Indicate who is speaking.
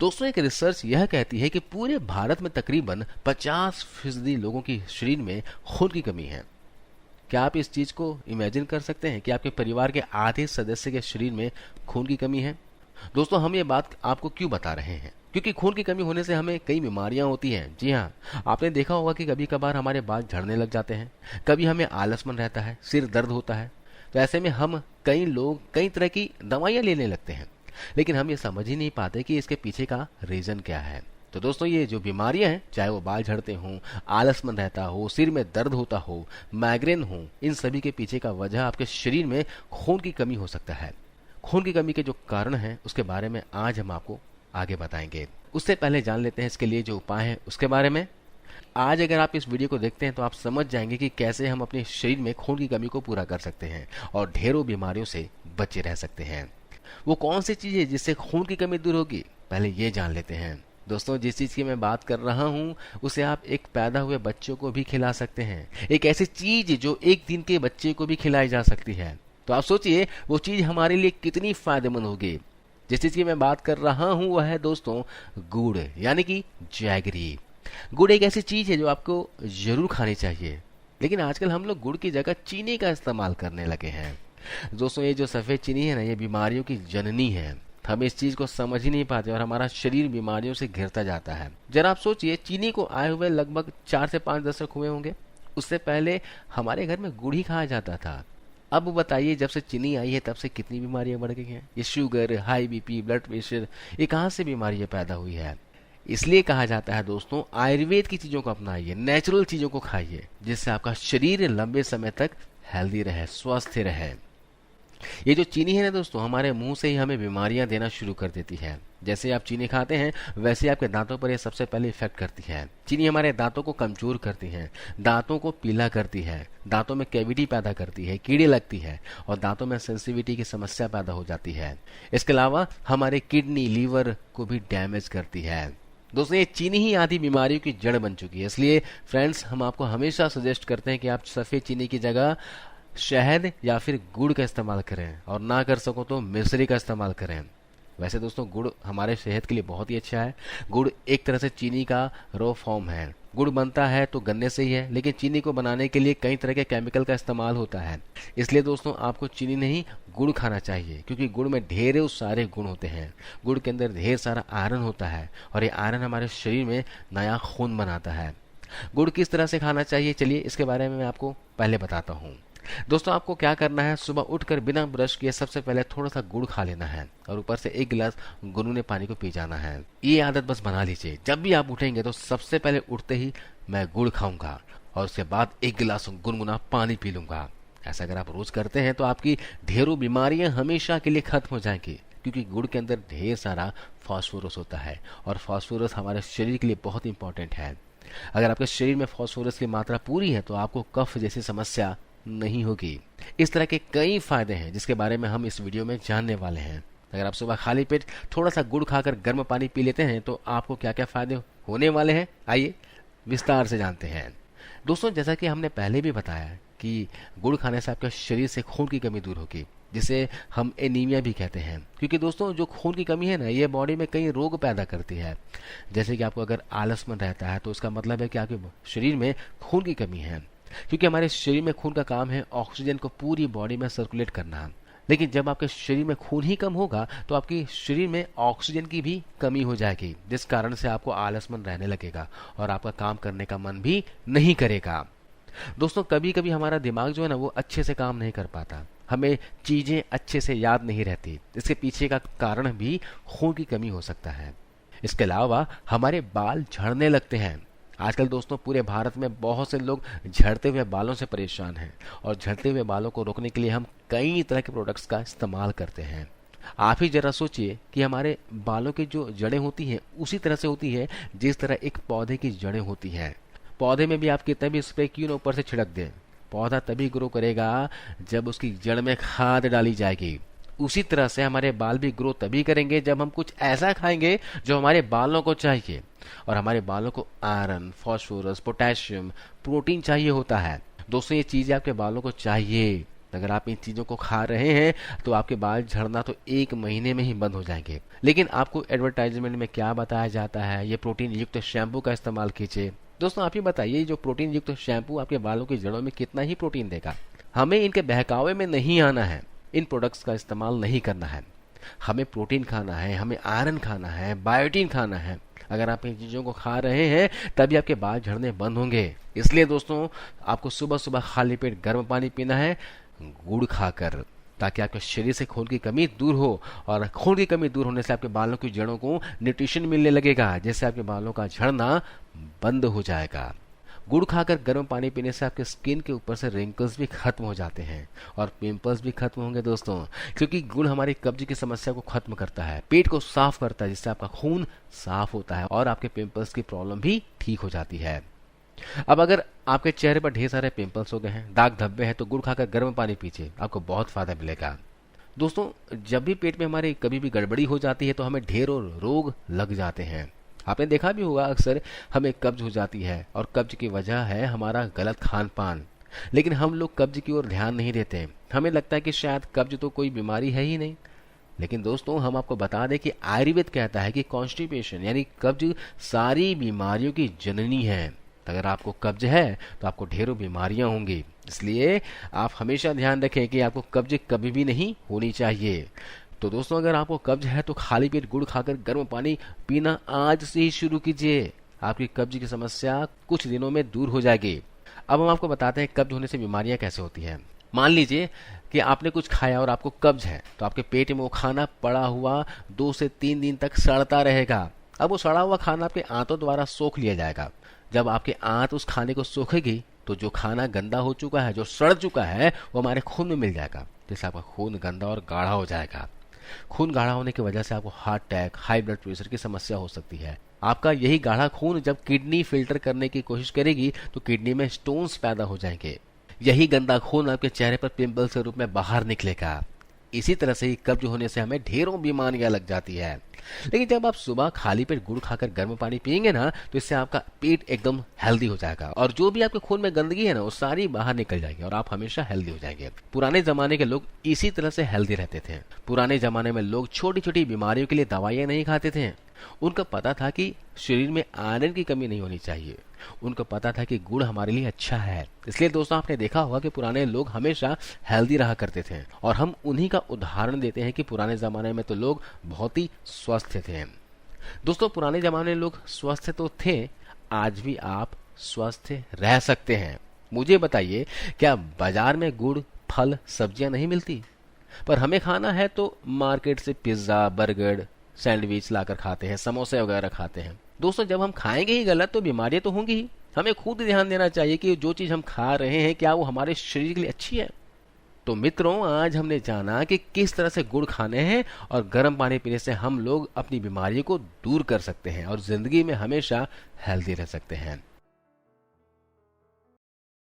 Speaker 1: दोस्तों एक रिसर्च यह कहती है कि पूरे भारत में तकरीबन 50% लोगों की शरीर में खून की कमी है। क्या आप इस चीज को इमेजिन कर सकते हैं कि आपके परिवार के आधे सदस्य के शरीर में खून की कमी है? दोस्तों हम ये बात आपको क्यों बता रहे हैं? क्योंकि खून की कमी होने से हमें कई बीमारियां होती हैं। जी हाँ, आपने देखा होगा कि कभी कभार हमारे बाल झड़ने लग जाते हैं, कभी हमें आलसपन रहता है, सिर दर्द होता है। तो ऐसे में हम कई लोग कई तरह की दवाइयां लेने लगते हैं, लेकिन हम ये समझ ही नहीं पाते कि इसके पीछे का रीजन क्या है। तो दोस्तों ये जो बीमारियां हैं, चाहे वो बाल झड़ते हों, आलसमन रहता हो, सिर में दर्द होता हो, माइग्रेन हो, इन सभी के पीछे का वजह आपके शरीर में खून की कमी हो सकता है। खून की कमी के जो कारण हैं उसके बारे में आज हम आपको आगे बताएंगे। उससे पहले जान लेते हैं इसके लिए जो उपाय है उसके बारे में। आज अगर आप इस वीडियो को देखते हैं तो आप समझ जाएंगे कि कैसे हम अपने शरीर में खून की कमी को पूरा कर सकते हैं और ढेरों बीमारियों से बचे रह सकते हैं। वो कौन सी चीज है जिससे खून की कमी दूर होगी, पहले ये जान लेते हैं। दोस्तों जिस चीज की मैं बात कर रहा हूँ उसे आप एक पैदा हुए बच्चों को भी खिला सकते हैं। एक ऐसी चीज जो एक दिन के बच्चे को भी खिलाई जा सकती है। तो आप सोचिए वो चीज हमारे लिए कितनी फायदेमंद होगी। जिस चीज की मैं बात कर रहा हूँ वह है दोस्तों गुड़, यानी कि जैगरी। गुड़ एक ऐसी चीज है जो आपको जरूर खानी चाहिए, लेकिन आजकल हम लोग गुड़ की जगह चीनी का इस्तेमाल करने लगे हैं। दोस्तों ये जो सफेद चीनी है ना, ये बीमारियों की जननी है। हम इस चीज को समझ ही नहीं पाते और हमारा शरीर बीमारियों से घिरता जाता है। जरा आप सोचिए, चीनी को आए हुए लगभग 4 से 5 दशक हुए होंगे। उससे पहले हमारे घर में गुड़ ही खाया जाता था। अब बताइए जब से चीनी आई है तब से कितनी बीमारियां बढ़ गई हैं। ये sugar, high BP, blood pressure, ये कहाँ से बीमारियां पैदा हुई है? इसलिए कहा जाता है दोस्तों आयुर्वेद की चीजों को अपनाइए, नेचुरल चीजों को खाइए, जिससे आपका शरीर लंबे समय तक हेल्दी रहे, स्वस्थ रहे। ये जो चीनी है ना दोस्तों, हमारे मुंह से ही हमें बीमारियां देना शुरू कर देती है। जैसे आप चीनी खाते हैं वैसे आपके दांतों पर ये सबसे पहले इफेक्ट करती है। चीनी हमारे दांतों को कमजोर करती है, दांतों को पीला करती है, दांतों में कैविटी पैदा करती है, कीड़े लगती है और दांतों में सेंसिटिविटी की समस्या पैदा हो जाती है। इसके अलावा हमारे किडनी, लीवर को भी डैमेज करती है। दोस्तों ये चीनी ही आधी बीमारियों की जड़ बन चुकी है। इसलिए फ्रेंड्स हम आपको हमेशा सजेस्ट करते हैं कि आप सफेद चीनी की जगह शहद या फिर गुड़ का इस्तेमाल करें और ना कर सको तो मिश्री का इस्तेमाल करें। वैसे दोस्तों गुड़ हमारे सेहत के लिए बहुत ही अच्छा है। गुड़ एक तरह से चीनी का रॉ फॉर्म है। गुड़ बनता है तो गन्ने से ही है, लेकिन चीनी को बनाने के लिए कई तरह के केमिकल का इस्तेमाल होता है। इसलिए दोस्तों आपको चीनी नहीं गुड़ खाना चाहिए, क्योंकि गुड़ में ढेरों सारे गुण होते हैं। गुड़ के अंदर ढेर सारा आयरन होता है और ये आयरन हमारे शरीर में नया खून बनाता है। गुड़ किस तरह से खाना चाहिए, चलिए इसके बारे में मैं आपको पहले बताता हूँ। दोस्तों आपको क्या करना है, सुबह उठकर बिना ब्रश किए सबसे पहले थोड़ा सा गुड़ खा लेना है और ऊपर से 1 गिलास गुनगुने पानी को पी जाना है। ये आदत बस बना लीजिए। जब भी आप उठेंगे तो सबसे पहले उठते ही मैं गुड़ खाऊंगा और उसके बाद 1 गिलास गुनगुना पानी पी लूंगा। ऐसा अगर आप रोज करते हैं तो आपकी ढेरों बीमारियां हमेशा के लिए खत्म हो जाएंगी, क्योंकि गुड़ के अंदर ढेर सारा फास्फोरस होता है और फास्फोरस हमारे शरीर के लिए बहुत इंपॉर्टेंट है। अगर आपके शरीर में फास्फोरस की मात्रा पूरी है तो आपको कफ जैसी समस्या नहीं होगी। इस तरह के कई फायदे हैं जिसके बारे में हम इस वीडियो में जानने वाले हैं। अगर आप सुबह खाली पेट थोड़ा सा गुड़ खाकर गर्म पानी पी लेते हैं तो आपको क्या क्या फायदे होने वाले हैं, आइए विस्तार से जानते हैं। दोस्तों जैसा कि हमने पहले भी बताया कि गुड़ खाने से आपके शरीर से खून की कमी दूर होगी, जिसे हम एनीमिया भी कहते हैं। क्योंकि दोस्तों जो खून की कमी है ना, ये बॉडी में कई रोग पैदा करती है। जैसे कि आपको अगर आलसमन रहता है तो उसका मतलब है कि आपके शरीर में खून की कमी है, क्योंकि हमारे शरीर में खून का काम है ऑक्सीजन को पूरी बॉडी में सर्कुलेट करना। लेकिन जब आपके शरीर में खून ही कम होगा तो आपके शरीर में ऑक्सीजन की भी कमी हो जाएगी, जिस कारण से आपको आलसमन रहने लगेगा और आपका काम करने का मन भी नहीं करेगा। दोस्तों कभी कभी हमारा दिमाग जो है ना वो अच्छे से काम नहीं कर पाता, हमें चीजें अच्छे से याद नहीं रहती। इसके पीछे का कारण भी खून की कमी हो सकता है। इसके अलावा हमारे बाल झड़ने लगते हैं। आजकल दोस्तों पूरे भारत में बहुत से लोग झड़ते हुए बालों से परेशान हैं और झड़ते हुए बालों को रोकने के लिए हम कई तरह के प्रोडक्ट्स का इस्तेमाल करते हैं। आप ही जरा सोचिए कि हमारे बालों की जो जड़ें होती हैं उसी तरह से होती है जिस तरह एक पौधे की जड़ें होती हैं। पौधे में भी आप कितना भी स्प्रे क्यों ना ऊपर से छिड़क दें, पौधा तभी ग्रो करेगा जब उसकी जड़ में खाद डाली जाएगी। उसी तरह से हमारे बाल भी ग्रो तभी करेंगे जब हम कुछ ऐसा खाएंगे जो हमारे बालों को चाहिए। और हमारे बालों को आयरन, फास्फोरस, पोटेशियम, प्रोटीन चाहिए होता है। दोस्तों ये चीजें आपके बालों को चाहिए अगर आप इन चीज़ों को खा रहे हैं तो आपके बाल झड़ना तो 1 महीने में ही बंद हो जाएंगे। लेकिन आपको एडवर्टाइजमेंट में क्या बताया जाता है, ये प्रोटीन युक्त शैम्पू का इस्तेमाल कीजिए। दोस्तों आप ही बताइए, जो प्रोटीन युक्त शैम्पू आपके बालों की जड़ों में कितना ही प्रोटीन देगा। हमें इनके बहकावे में नहीं आना है, इन प्रोडक्ट्स का इस्तेमाल नहीं करना है। हमें प्रोटीन खाना है, हमें आयरन खाना है, बायोटीन खाना है। अगर आप इन चीज़ों को खा रहे हैं तभी आपके बाल झड़ने बंद होंगे। इसलिए दोस्तों आपको सुबह सुबह खाली पेट गर्म पानी पीना है, गुड़ खाकर, ताकि आपके शरीर से खून की कमी दूर हो। और खून की कमी दूर होने से आपके बालों की जड़ों को न्यूट्रिशन मिलने लगेगा, जिससे आपके बालों का झड़ना बंद हो जाएगा। गुड़ खाकर गर्म पानी पीने से आपके स्किन के ऊपर से रिंकल्स भी खत्म हो जाते हैं और पिंपल्स भी खत्म होंगे दोस्तों, क्योंकि गुड़ हमारी कब्ज की समस्या को खत्म करता है, पेट को साफ करता है, जिससे आपका खून साफ होता है और आपके पिंपल्स की प्रॉब्लम भी ठीक हो जाती है। अब अगर आपके चेहरे पर ढेर सारे पिंपल्स हो गए हैं, दाग धब्बे हैं, तो गुड़ खाकर गर्म पानी पीजिए, आपको बहुत फायदा मिलेगा। दोस्तों जब भी पेट में हमारे कभी भी गड़बड़ी हो जाती है तो हमें ढेरों रोग लग जाते हैं। आपने देखा भी होगा, अक्सर हमें कब्ज हो जाती है और कब्ज की वजह है हमारा गलत खान पान। लेकिन हम लोग कब्ज की ओर ध्यान नहीं देते, हमें लगता है कि शायद कब्ज तो कोई बीमारी है ही नहीं। लेकिन दोस्तों हम आपको बता दें कि आयुर्वेद कहता है कि कॉन्स्टिपेशन यानी कब्ज सारी बीमारियों की जननी है। अगर आपको कब्ज है तो आपको ढेरों बीमारियां होंगी, इसलिए आप हमेशा ध्यान रखें कि आपको कब्ज कभी भी नहीं होनी चाहिए। तो दोस्तों अगर आपको कब्ज है तो खाली पेट गुड़ खाकर गर्म पानी पीना आज से ही शुरू कीजिए, आपकी कब्ज की समस्या कुछ दिनों में दूर हो जाएगी। अब हम आपको बताते हैं कब्ज होने से बीमारियां कैसे होती हैं। मान लीजिए कि आपने कुछ खाया और आपको कब्ज है, तो आपके पेट में वो खाना पड़ा हुआ 2 से 3 दिन तक सड़ता रहेगा। अब वो सड़ा हुआ खाना आपके आंतों द्वारा सोख लिया जाएगा। जब आपके आंत उस खाने को सोखेगी तो जो खाना गंदा हो चुका है, जो सड़ चुका है, वो हमारे खून में मिल जाएगा, जिससे आपका खून गंदा और गाढ़ा हो जाएगा। खून गाढ़ा होने की वजह से आपको heart attack, high blood pressure की समस्या हो सकती है। आपका यही गाढ़ा खून जब किडनी फिल्टर करने की कोशिश करेगी तो किडनी में स्टोन्स पैदा हो जाएंगे। यही गंदा खून आपके चेहरे पर पिंपल्स के रूप में बाहर निकलेगा। इसी तरह से ही कब्ज होने से हमें ढेरों बीमारियां लग जाती है। लेकिन जब आप सुबह खाली पेट गुड़ खाकर गर्म पानी पियेंगे ना, तो इससे आपका पेट एकदम हेल्दी हो जाएगा और जो भी आपके खून में गंदगी है ना, वो सारी बाहर निकल जाएगी और आप हमेशा हेल्दी हो जाएंगे। पुराने जमाने के लोग इसी तरह से हेल्दी रहते थे। पुराने जमाने में लोग छोटी छोटी बीमारियों के लिए दवाइयां नहीं खाते थे। उनका पता था कि शरीर में आयरन की कमी नहीं होनी चाहिए। उनको पता था कि गुड़ हमारे लिए अच्छा है। इसलिए दोस्तों आपने देखा होगा कि पुराने लोग हमेशा हेल्दी रहा करते थे और हम उन्हीं का उदाहरण देते हैं कि पुराने जमाने में तो लोग बहुत ही स्वस्थ थे। दोस्तों पुराने जमाने में लोग स्वस्थ तो थे, आज भी आप स्वस्थ रह सकते हैं। मुझे बताइए, क्या बाजार में गुड़, फल, सब्जियां नहीं मिलती? पर हमें खाना है तो मार्केट से पिज्जा, बर्गर, सैंडविच लाकर खाते हैं, समोसे वगैरह खाते हैं। दोस्तों जब हम खाएंगे ही गलत तो बीमारियां तो होंगी ही। हमें खुद ध्यान देना चाहिए कि जो चीज हम खा रहे हैं क्या वो हमारे शरीर के लिए अच्छी है। तो मित्रों आज हमने जाना कि किस तरह से गुड़ खाने हैं और गर्म पानी पीने से हम लोग अपनी बीमारियों को दूर कर सकते हैं और जिंदगी में हमेशा हेल्दी रह सकते हैं।